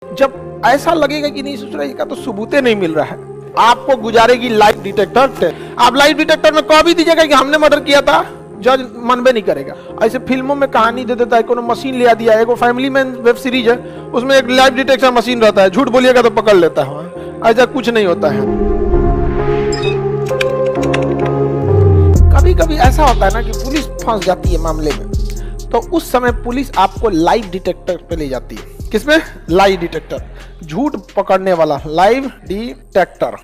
जब ऐसा लगेगा कि नहीं ससुरा इसका तो सबूते नहीं मिल रहा है, आपको गुजारेगी लाइव डिटेक्टर टेस्ट। आप लाइव डिटेक्टर में कह भी दीजिएगा कि हमने मर्डर किया था, जज मनबे नहीं करेगा। ऐसे फिल्मों में कहानी दे देता है, कोनो मशीन ले दिया है, एक फैमिली मैन वेब सीरीज है, उसमें एक लाइव डिटेक्शन मशीन रहता है, झूठ बोलिएगा तो पकड़ लेता है। ऐसा कुछ नहीं होता है। कभी कभी ऐसा होता है ना कि पुलिस फंस जाती है मामले में, तो उस समय पुलिस आपको लाइव डिटेक्टर पे ले जाती है। किसमें? लाइव डिटेक्टर, झूठ पकड़ने वाला लाइव डिटेक्टर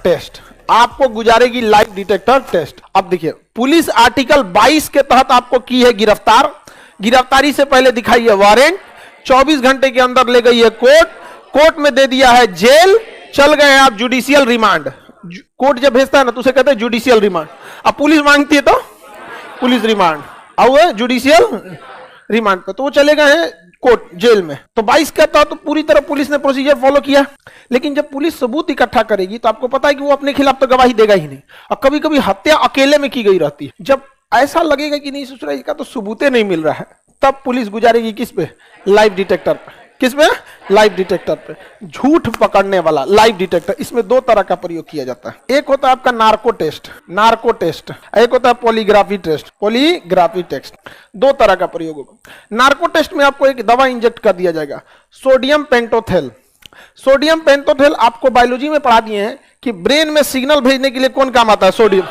टेस्ट। आपको गुजारेगी लाइव डिटेक्टर टेस्ट। अब देखिए, पुलिस आर्टिकल 22 के तहत आपको की है गिरफ्तार। गिरफ्तारी से पहले दिखाई है वारंट, 24 घंटे के अंदर ले गई है कोर्ट में दे दिया है जेल, चल गए आप जुडिशियल रिमांड। कोर्ट जब भेजता है ना तो उसे कहते हैं जुडिशियल रिमांड। अब पुलिस मांगती है तो पुलिस रिमांड, और जुडिशियल रिमांड पे तो वो चले गए हैं कोर्ट जेल में। तो 22 का था तो पूरी तरह पुलिस ने प्रोसीजर फॉलो किया। लेकिन जब पुलिस सबूत इकट्ठा करेगी तो आपको पता है कि वो अपने खिलाफ तो गवाही देगा ही नहीं, और कभी कभी हत्या अकेले में की गई रहती है। जब ऐसा लगेगा कि नहीं ससुरा इसका तो सबूते नहीं मिल रहा है, तब पुलिस गुजारेगी किस पे? लाइव डिटेक्टर पे। किस पे? लाइव डिटेक्टर पे। झूठ पकड़ने वाला लाइव डिटेक्टर। इसमें दो तरह का प्रयोग किया जाता है। एक होता है आपका नार्को टेस्ट, एक होता है पॉलीग्राफी टेस्ट। दो तरह का प्रयोग होगा। नार्को टेस्ट में आपको एक दवा इंजेक्ट कर दिया जाएगा, सोडियम पेंटोथेल। आपको बायोलॉजी में पढ़ा दिए हैं कि ब्रेन में सिग्नल भेजने के लिए कौन काम आता है? सोडियम।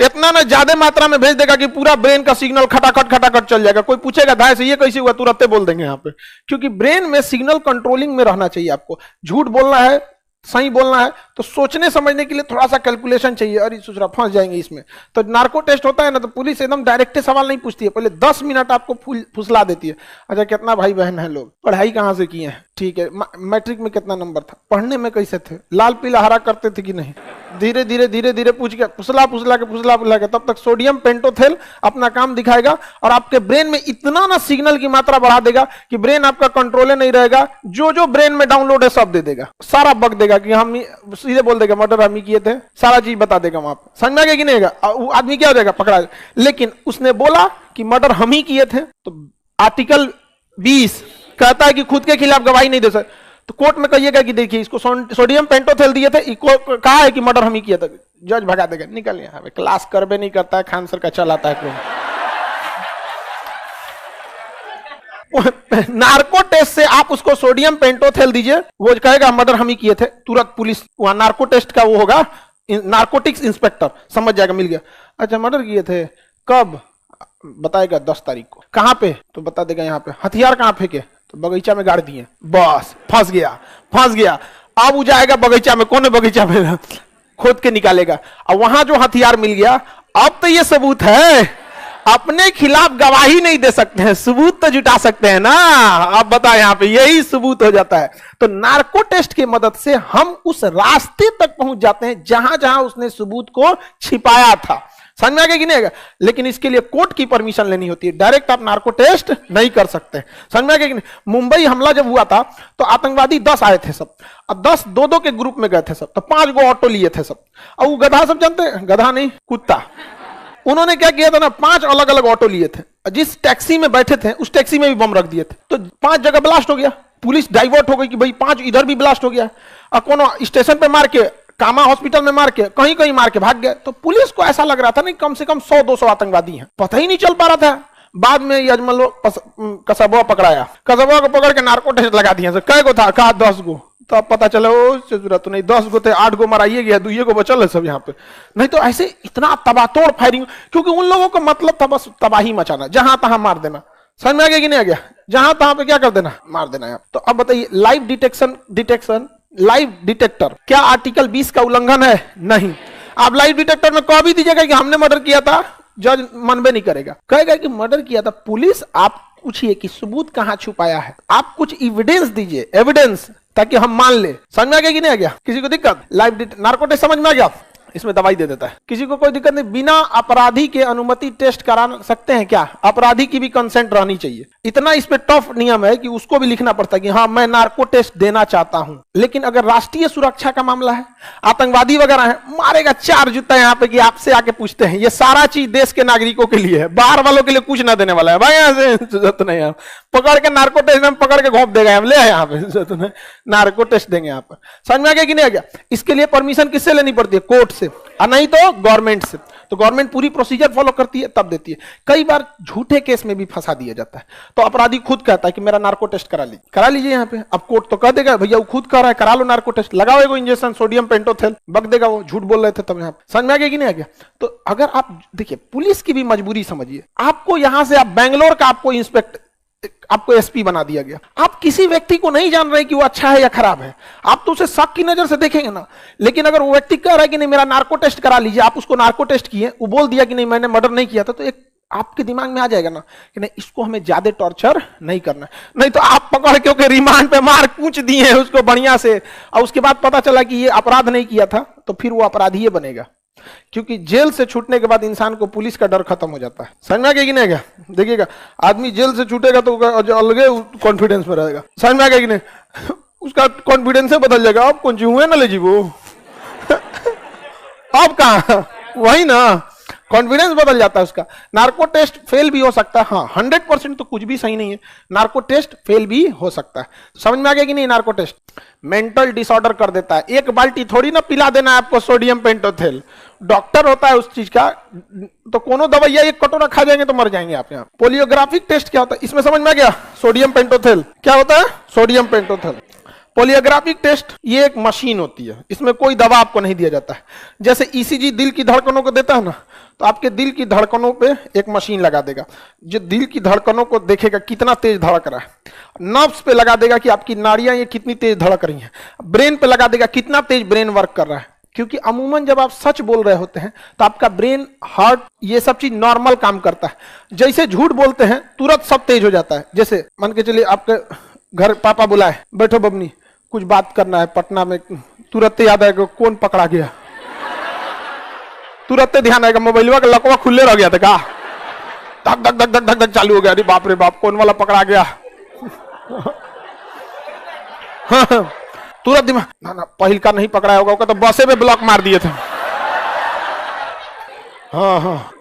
इतना ना ज्यादा मात्रा में भेज देगा कि पूरा ब्रेन का सिग्नल खटाखट चल जाएगा। कोई पूछेगा धाय से ये कैसे हुआ, तुरंत बोल देंगे यहाँ पे, क्योंकि ब्रेन में सिग्नल कंट्रोलिंग में रहना चाहिए। आपको झूठ बोलना है, सही बोलना है, तो सोचने समझने के लिए थोड़ा सा कैलकुलेशन चाहिए। अरे ससुरा फंस जाएंगे इसमें। तो नार्को टेस्ट होता है ना, तो पुलिस एकदम डायरेक्ट सवाल नहीं पूछती है, पहले 10 मिनट आपको फुसला देती है। अच्छा, कितना भाई बहन है लोग, पढ़ाई कहाँ से किए हैं, ठीक है, मैट्रिक में कितना नंबर था, पढ़ने में कैसे थे, लाल पीला हरा करते थे कि नहीं, धीरे धीरे पूछ के फुसला के तब तक सोडियम पेंटोथेल अपना काम दिखाएगा और आपके ब्रेन में इतना ना सिग्नल की मात्रा बढ़ा देगा कि ब्रेन आपका कंट्रोल नहीं रहेगा। जो ब्रेन में डाउनलोड है सब दे देगा, सारा बक देगा कि हम सीधे बोल देगा मर्डर हम ही किए थे, सारा चीज बता देगा वहां पर। समझ में आ गया कि नहीं? वो आदमी क्या हो जाएगा? पकड़ा। लेकिन उसने बोला कि मर्डर हम ही किए थे, तो आर्टिकल 20 कहता है कि खुद के खिलाफ गवाही नहीं दे सकते। तो कोर्ट में कहिएगा कि देखिए इसको सोडियम पेंटोथेल दिए थे, कहा है कि मर्डर हम ही किया था, जज भगा देगा, निकल यहाँ पे, क्लास करबे नहीं करता है, खान सर का चलाता है कोई। नार्को टेस्ट से आप उसको सोडियम पेंटोथेल दीजिए, वो कहेगा मर्डर हम ही किए थे, तुरंत पुलिस वहां नार्को टेस्ट का वो होगा, नार्कोटिक्स इंस्पेक्टर समझ जाएगा, मिल गया। अच्छा, मर्डर किए थे कब? बताएगा 10 तारीख को। कहां पे? तो बता देगा यहाँ पे। हथियार कहां फेंके? तो बगीचा में गाड़ दिए। बस फंस गया। अब वो जाएगा बगीचा में, कौन है बगीचा में, खोद के निकालेगा, और वहां जो हथियार मिल गया, अब तो ये सबूत है। अपने खिलाफ गवाही नहीं दे सकते हैं, सबूत तो जुटा सकते हैं ना। अब बता, यहाँ पे यही सबूत हो जाता है। तो नार्को टेस्ट की मदद से हम उस रास्ते तक पहुंच जाते हैं जहां जहां उसने सबूत को छिपाया था। समझ में आ गया कि नहीं? लेकिन इसके लिए कोर्ट की परमिशन लेनी होती है, डायरेक्ट आप नार्को टेस्ट नहीं कर सकते। समझ में आ गया कि नहीं? मुंबई हमला जब हुआ था तो आतंकवादी 10 आए थे सब, अब 10 दो के ग्रुप में गए थे सब, तो 5 गो ऑटो लिए थे सब, और वो गधा सब जानते हैं, गधा नहीं कुत्ता, उन्होंने क्या किया था ना, 5 अलग अलग ऑटो लिए थे, जिस टैक्सी में बैठे थे उस टैक्सी में भी बम रख दिए थे, तो 5 जगह ब्लास्ट हो गया। पुलिस डाइवर्ट हो गई कि भाई 5 इधर भी ब्लास्ट हो गया, और कोनो स्टेशन पे मार के, कामा हॉस्पिटल में मार के, कहीं मार के भाग गए। तो पुलिस को ऐसा लग रहा था नहीं कम से कम 100-200 आतंकवादी हैं, पता ही नहीं चल पा रहा था। बाद में यजमान कसबा पकड़ाया, कसबा को पकड़ के नार्को टेस्ट लगा दिया। कै गो था? कहा 10 गो। तो अब पता चला वो जरूरत नहीं, 10 गो थे, 8 गो मराइए गया, 2 गो बचल है सब यहाँ पे। नहीं तो ऐसे इतना तबातोड़ फायरिंग, क्योंकि उन लोगों का मतलब था बस तबाही मचाना, जहां तहां मार देना। समझ में आ गया कि नहीं आ गया? जहां तहां पे क्या कर देना, मार देना है। तो अब बताइए, लाइव डिटेक्टर क्या आर्टिकल 20 का उल्लंघन है? नहीं। आप लाइव डिटेक्टर में कह भी दीजिएगा कि हमने मर्डर किया था, जज मनबे नहीं करेगा, कहेगा कि मर्डर किया था। पुलिस आप पूछिए कि सबूत कहां छुपाया है, आप कुछ एविडेंस दीजिए, एविडेंस, ताकि हम मान ले। समझ में आ गया कि नहीं आ गया? किसी को दिक्कत? लाइव नार्को टेस्ट समझ में आ गया? इसमें दवाई दे देता है, किसी को कोई दिक्कत नहीं। बिना अपराधी के अनुमति टेस्ट करा सकते हैं क्या? अपराधी की भी कंसेंट रहनी चाहिए। इतना इस पे टफ नियम है कि उसको भी लिखना पड़ता है कि हाँ मैं नार्को टेस्ट देना चाहता हूं। लेकिन अगर राष्ट्रीय सुरक्षा का मामला है, आतंकवादी वगैरह है, मारेगा 4 जूता यहाँ पे कि आपसे आके पूछते हैं। ये सारा चीज देश के नागरिकों के लिए है, बाहर वालों के लिए कुछ ना देने वाला है। भाई यहाँ से जरूरत नहीं है, पकड़ के नार्को टेस्ट में पकड़ के घोंप देगा, ले यहाँ पे जरूरत नहीं, नार्को टेस्ट देंगे यहाँ पर। समझ में आ गया कि नहीं आ गया? इसके लिए परमिशन किससे लेनी पड़ती है? कोर्ट से, और नहीं तो गवर्नमेंट से। तो गवर्नमेंट पूरी प्रोसीजर फॉलो करती है तब देती है। कई बार झूठे केस में भी फंसा दिया जाता है, तो अपराधी खुद कहता है कि मेरा नार्को टेस्ट करा लीजिए यहाँ पे। अब कोर्ट तो कह देगा भैया वो खुद कह रहा है, करा लो नार्को टेस्ट, लगाओ एगो इंजेक्शन सोडियम पेंटोथेल, बक देगा वो, झूठ बोल रहे थे तब। यहाँ पे समझ में आ गया कि नहीं आ गया? तो अगर आप देखिए, पुलिस की भी मजबूरी समझिए। आपको यहां से, आप बेंगलोर का आपको एसपी बना दिया गया, आप किसी व्यक्ति को नहीं जान रहे कि वो अच्छा है या खराब है, आप तो उसे शक की नजर से देखेंगे ना। लेकिन अगर वो व्यक्ति कह रहा है कि नहीं मेरा नार्को टेस्ट करा लीजिए, आप उसको नार्को टेस्ट किए, वो बोल दिया कि नहीं मैंने मर्डर नहीं किया था, तो एक आपके दिमाग में आ जाएगा ना कि नहीं इसको हमें ज्यादा टॉर्चर नहीं करना है। नहीं तो आप पकड़ के रिमांड पे मार कूच दिए हैं उसको बढ़िया से, और उसके बाद पता चला कि ये अपराध नहीं किया था, तो फिर वो अपराधी बनेगा। क्योंकि जेल से छूटने के बाद इंसान को पुलिस का डर खत्म हो जाता है। समझ में आ गया कि नहीं? देखिएगा, आदमी जेल से छूटेगा तो अलग कॉन्फिडेंस में रहेगा। समझ में आ गया कि नहीं? उसका कॉन्फिडेंस बदल जाएगा। अब कौन सी हुए ना ले जी वो अब कहा वही ना, कॉन्फिडेंस बदल जाता है उसका। नार्को टेस्ट फेल भी हो सकता है, हाँ 100% तो कुछ भी सही नहीं है, नार्को टेस्ट फेल भी हो सकता है। समझ में आ गया कि नहीं? नार्को टेस्ट मेंटल डिसऑर्डर कर देता है। एक बाल्टी थोड़ी ना पिला देना है आपको सोडियम पेंटोथेल, डॉक्टर होता है उस चीज का, तो कोनो दवाइया एक कटोरा खा जाएंगे तो मर जाएंगे आप। यहाँ पोलियोग्राफिक टेस्ट क्या होता है, इसमें समझ में आ गया? सोडियम पेंटोथेल क्या होता है? सोडियम पेंटोथेल। पोलियोग्राफिक टेस्ट ये एक मशीन होती है, इसमें कोई दवा आपको नहीं दिया जाता है। जैसे ईसीजी दिल की धड़कनों को देता है ना, तो आपके दिल की धड़कनों पे एक मशीन लगा देगा जो दिल की धड़कनों को देखेगा कितना तेज धड़क रहा है। नर्व्स पे लगा देगा कि आपकी नाड़ियां ये कितनी तेज धड़क रही हैं। ब्रेन पे लगा देगा कितना तेज ब्रेन वर्क कर रहा है। क्योंकि अमूमन जब आप सच बोल रहे होते हैं तो आपका ब्रेन, हार्ट, ये सब चीज नॉर्मल काम करता है। जैसे झूठ बोलते हैं तुरंत सब तेज हो जाता है। जैसे मान के चलिए आपके घर पापा बुलाए, बैठो बबनी कुछ बात करना है पटना में, तुरंत याद आएगा कौन पकड़ा गया, तुरंत ध्यान आएगा मोबाइलवा का लकवा खुले रह गया था का, धक धक धक धक धक धक चालू हो गया, अरे बाप रे बाप कौन वाला पकड़ा गया। तुरंत दिमाग ना पहल का नहीं पकड़ा होगा, तो बसे में ब्लॉक मार दिए थे। हाँ हाँ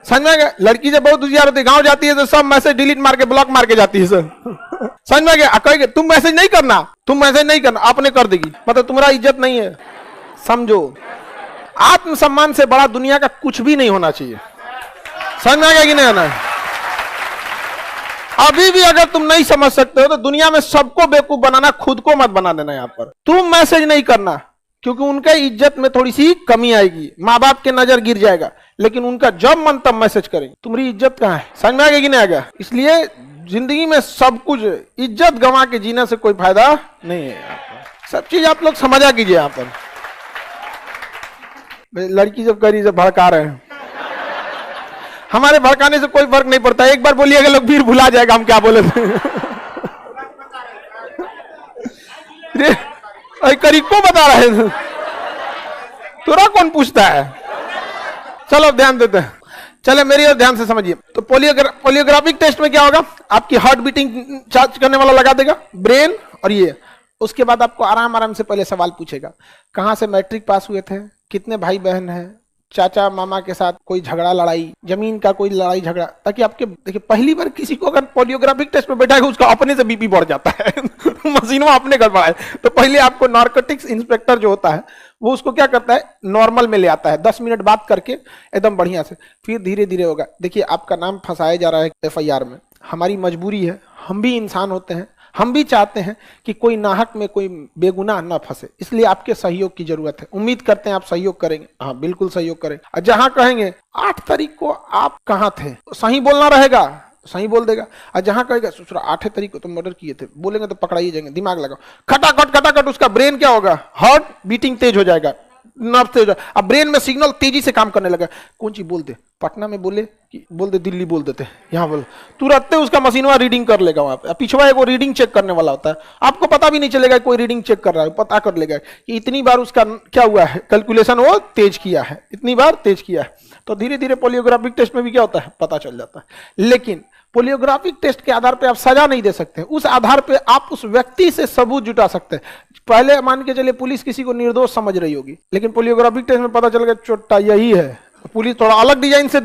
समझ में गया? लड़की जब बहुत होशियार होती है, गांव जाती है तो सब मैसेज डिलीट मार के ब्लॉक मार के जाती है सर। समझ में गया? कहेंगे तुम मैसेज नहीं करना, तुम मैसेज नहीं करना, आपने कर देगी, मतलब तुम्हारा इज्जत नहीं है। समझो, आत्मसम्मान से बड़ा दुनिया का कुछ भी नहीं होना चाहिए। समझ में आ गया कि नहीं आना? अभी भी अगर तुम नहीं समझ सकते हो तो दुनिया में सबको बेवकूफ बनाना, खुद को मत बना देना। यहाँ पर तुम मैसेज नहीं करना, क्योंकि उनके इज्जत में थोड़ी सी कमी आएगी, माँ बाप के नजर गिर जाएगा। लेकिन उनका जब मन तब मैसेज करेंगे, तुम्हारी इज्जत कहाँ है? समझ में आ गया कि नहीं आ गया? इसलिए जिंदगी में सब कुछ इज्जत गंवा के जीने से कोई फायदा नहीं है। सब चीज आप लोग समझा कीजिए। यहाँ पर लड़की जब करी जब भड़का रहे हैं, हमारे भड़काने से कोई फर्क नहीं पड़ता। एक बार बोलिएगा लोग फिर भुला जाएगा हम क्या बोले थे। करी को बता रहे थे, तुरा कौन पूछता है? चलो ध्यान देते हैं, चले मेरी और ध्यान से समझिए। तो पोलियोग्राफिक टेस्ट में क्या होगा, आपकी हार्ट बीटिंग चार्ज करने वाला लगा देगा, ब्रेन और ये। उसके बाद आपको आराम आराम से पहले सवाल पूछेगा, कहाँ से मैट्रिक पास हुए थे, कितने भाई बहन हैं, चाचा मामा के साथ कोई झगड़ा लड़ाई, जमीन का कोई लड़ाई झगड़ा, ताकि आपके देखिए पहली बार किसी को अगर पोलियोग्राफिक टेस्ट में बैठा है उसका अपने से बीपी बढ़ जाता है। मशीन में अपने गड़बड़ाए, तो पहले आपको नार्कोटिक्स इंस्पेक्टर जो होता है वो उसको क्या करता है, नॉर्मल में ले आता है, 10 मिनट बात करके एकदम बढ़िया से, फिर धीरे धीरे होगा। देखिए आपका नाम फंसाया जा रहा है FIR में, हमारी मजबूरी है, हम भी इंसान होते हैं, हम भी चाहते हैं कि कोई नाहक में कोई बेगुनाह ना फंसे, इसलिए आपके सहयोग की जरूरत है। उम्मीद करते हैं आप सहयोग करेंगे। हाँ बिल्कुल सहयोग करेंगे। और जहां कहेंगे 8 तारीख को आप कहां थे, सही बोलना रहेगा, सही बोल देगा। और जहां कहेगा 8 तारीख को तुम मर्डर किए थे, बोलेंगे तो पकड़ाइए जाएंगे। दिमाग लगाओ, खटाखट खटाखट उसका ब्रेन क्या होगा, हार्ट बीटिंग तेज हो जाएगा, नर्व तेज हो जाएगा, अब ब्रेन में सिग्नल तेजी से काम करने लगा। कौन चीज बोल दे, पटना में बोले कि बोल दे दिल्ली बोल देते, यहाँ बोल, तुरंत उसका मशीनवा रीडिंग कर लेगा। वहां पे पिछवा एक वो रीडिंग चेक करने वाला होता है, आपको पता भी नहीं चलेगा कोई रीडिंग चेक कर रहा है, पता कर लेगा कि इतनी बार उसका क्या हुआ है, कैलकुलेशन वो तेज किया है, इतनी बार तेज किया है। तो धीरे धीरे पोलियोग्राफिक टेस्ट में भी क्या होता है, पता चल जाता है। लेकिन पोलियोग्राफिक टेस्ट के आधार पे आप सजा नहीं दे सकते, उस आधार पे आप उस व्यक्ति से सबूत जुटा सकते हैं। पहले मान के चलिए पुलिस किसी को निर्दोष समझ रही होगी, लेकिन पोलियोग्राफिक टेस्ट में पता चल गया चोट्टा यही है, पुलिस थोड़ा अलग डिजाइन से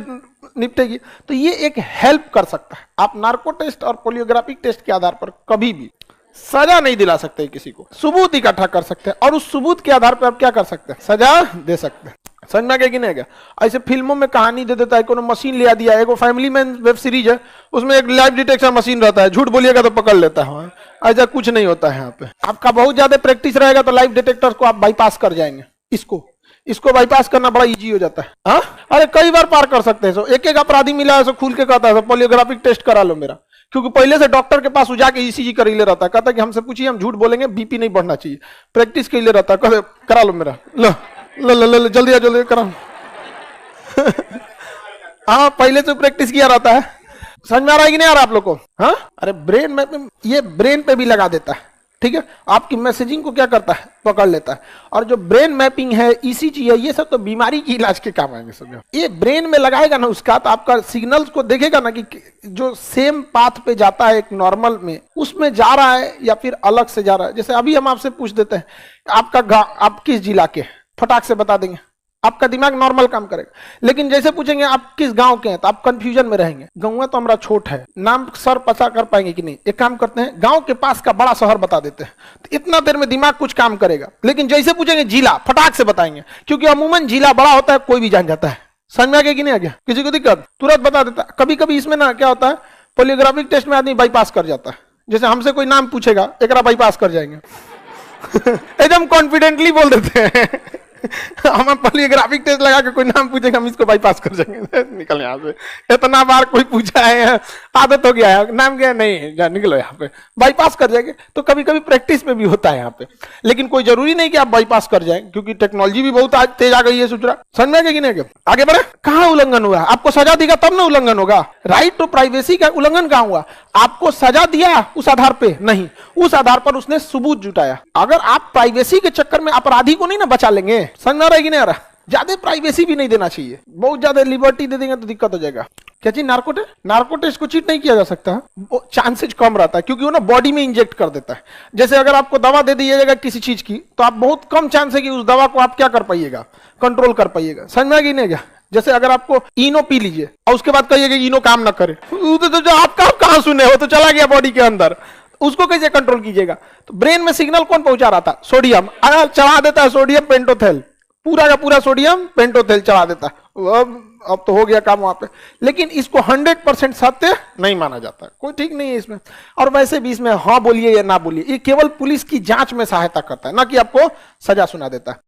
निपटेगी, तो ये एक हेल्प कर सकता है। आप नार्को टेस्ट और पोलियोग्राफिक टेस्ट के आधार पर कभी भी सजा नहीं दिला सकते किसी को, सबूत इकट्ठा कर सकते हैं और उस सबूत के आधार पर आप क्या कर सकते हैं, सजा दे सकते हैं। समझ में आ गया कि नहीं गया? ऐसे फिल्मों में कहानी दे देता है, कोनो मशीन ले दिया, एक फैमिली मैन वेब सीरीज है, उसमें एक लाइव डिटेक्शन मशीन रहता है, झूठ बोलिएगा तो पकड़ लेता है, ऐसा कुछ नहीं होता है। यहाँ पे आपका बहुत ज्यादा प्रैक्टिस रहेगा तो लाइव डिटेक्टर को आप बाईपास कर जाएंगे, इसको बाईपास करना बड़ा इजी हो जाता है। हाँ, अरे कई बार पार कर सकते हैं। सो एक एक अपराधी मिला है, सो खुल के कहता है पोलियोग्राफिक टेस्ट करा लो मेरा, क्योंकि पहले से डॉक्टर के पास जाके ईसीजी कर ले रहता है, कहता है कि हमसे पूछिए, हम झूठ बोलेंगे, बीपी नहीं बढ़ना चाहिए, प्रैक्टिस के लिए रहता है, कहते करा लो मेरा, लो लो लो लो जल्दी करा। हाँ, पहले से प्रैक्टिस किया रहता है। समझ में आ रहा है कि नहीं आ रहा आप लोग को? हाँ, अरे ब्रेन मैपिंग ये ब्रेन पे भी लगा देता है, ठीक है, आपकी मैसेजिंग को क्या करता है, पकड़ लेता है। और जो ब्रेन मैपिंग है, ईसीजी है, ये सब तो बीमारी की इलाज के काम आएंगे सब। ये ब्रेन में लगाएगा ना उसका, तो आपका सिग्नल्स को देखेगा ना कि जो सेम पाथ पे जाता है एक नॉर्मल में, उसमें जा रहा है या फिर अलग से जा रहा है। जैसे अभी हम आपसे पूछ देते हैं आपका गाँव, आप किस जिला के, फटाक से बता देंगे, आपका दिमाग नॉर्मल काम करेगा। लेकिन जैसे पूछेंगे आप किस गांव के हैं, तो आप कंफ्यूजन में रहेंगे, गांव तो हमारा छोट है, नाम सर पता कर पाएंगे कि नहीं। एक काम करते हैं, गांव के पास का बड़ा शहर बता देते हैं, तो इतना देर में दिमाग कुछ काम करेगा। लेकिन जैसे पूछेंगे जिला, फटाक से बताएंगे, क्योंकि अमूमन जिला बड़ा होता है, कोई भी जान जाता है। समझ में आ गया कि नहीं आ गया? किसी को दिक्कत, तुरंत बता देता है। कभी कभी इसमें ना क्या होता है, पोलियोग्राफिक टेस्ट में आदमी बाईपास कर जाता है। जैसे हमसे कोई नाम पूछेगा, एक बाईपास कर जाएंगे। एकदम कॉन्फिडेंटली बोल देते हैं। हम पोलियोग्राफिक टेस्ट लगा के कोई नाम पूछेगा, हम इसको बाईपास कर जाएंगे, निकल यहाँ से। इतना बार कोई पूछा है, आदत हो गया है, नाम क्या नहीं, जा निकलो यहाँ पे, बाईपास कर जाएंगे। तो कभी कभी प्रैक्टिस में भी होता है यहाँ पे, लेकिन कोई जरूरी नहीं कि आप बाईपास कर जाएं, क्योंकि टेक्नोलॉजी भी बहुत आज तेज आ गई है। सूचना समझ में आ गया कि नहीं? आगे बढ़े। कहाँ उल्लंघन हुआ? आपको सजा देगा तब ना उल्लंघन होगा। राइट टू प्राइवेसी का उल्लंघन कहाँ हुआ? आपको सजा दिया उस आधार पे नहीं, उस आधार पर उसने सबूत जुटाया। अगर आप प्राइवेसी के चक्कर में अपराधी को नहीं ना बचा लेंगे, समझ में आ रहा है कि नहीं आ रहा? ज्यादा प्राइवेसी भी नहीं देना चाहिए, बहुत ज्यादा लिबर्टी दे देंगे तो दिक्कत हो जाएगा। क्या चीज? नार्को टेस्ट को चीट नहीं किया जा सकता, चांसेज कम रहता है, क्योंकि वो ना बॉडी में इंजेक्ट कर देता है। जैसे अगर आपको दवा दे दी जाएगा किसी चीज की, तो आप बहुत कम चांस है कि उस दवा को आप क्या कर पाइएगा, कंट्रोल कर पाइएगा। समझ में आ गया नहीं गया? जैसे अगर आपको इनो पी लीजिए और उसके बाद कहिएगा इनो काम ना करे, तो आप कहाँ सुने हो, तो चला गया बॉडी के अंदर, उसको कैसे कंट्रोल कीजिएगा? तो ब्रेन में सिग्नल कौन पहुंचा रहा था? सोडियम। अगर चढ़ा देता है सोडियम पेंटोथेल, पूरा का पूरा सोडियम पेंटोथेल चढ़ा देता है, अब तो हो गया काम वहां पे। लेकिन इसको 100% सत्य नहीं माना जाता, कोई ठीक नहीं है इसमें। और वैसे भी इसमें हाँ बोलिए या ना बोलिए, ये केवल पुलिस की जांच में सहायता करता है, ना कि आपको सजा सुना देता है।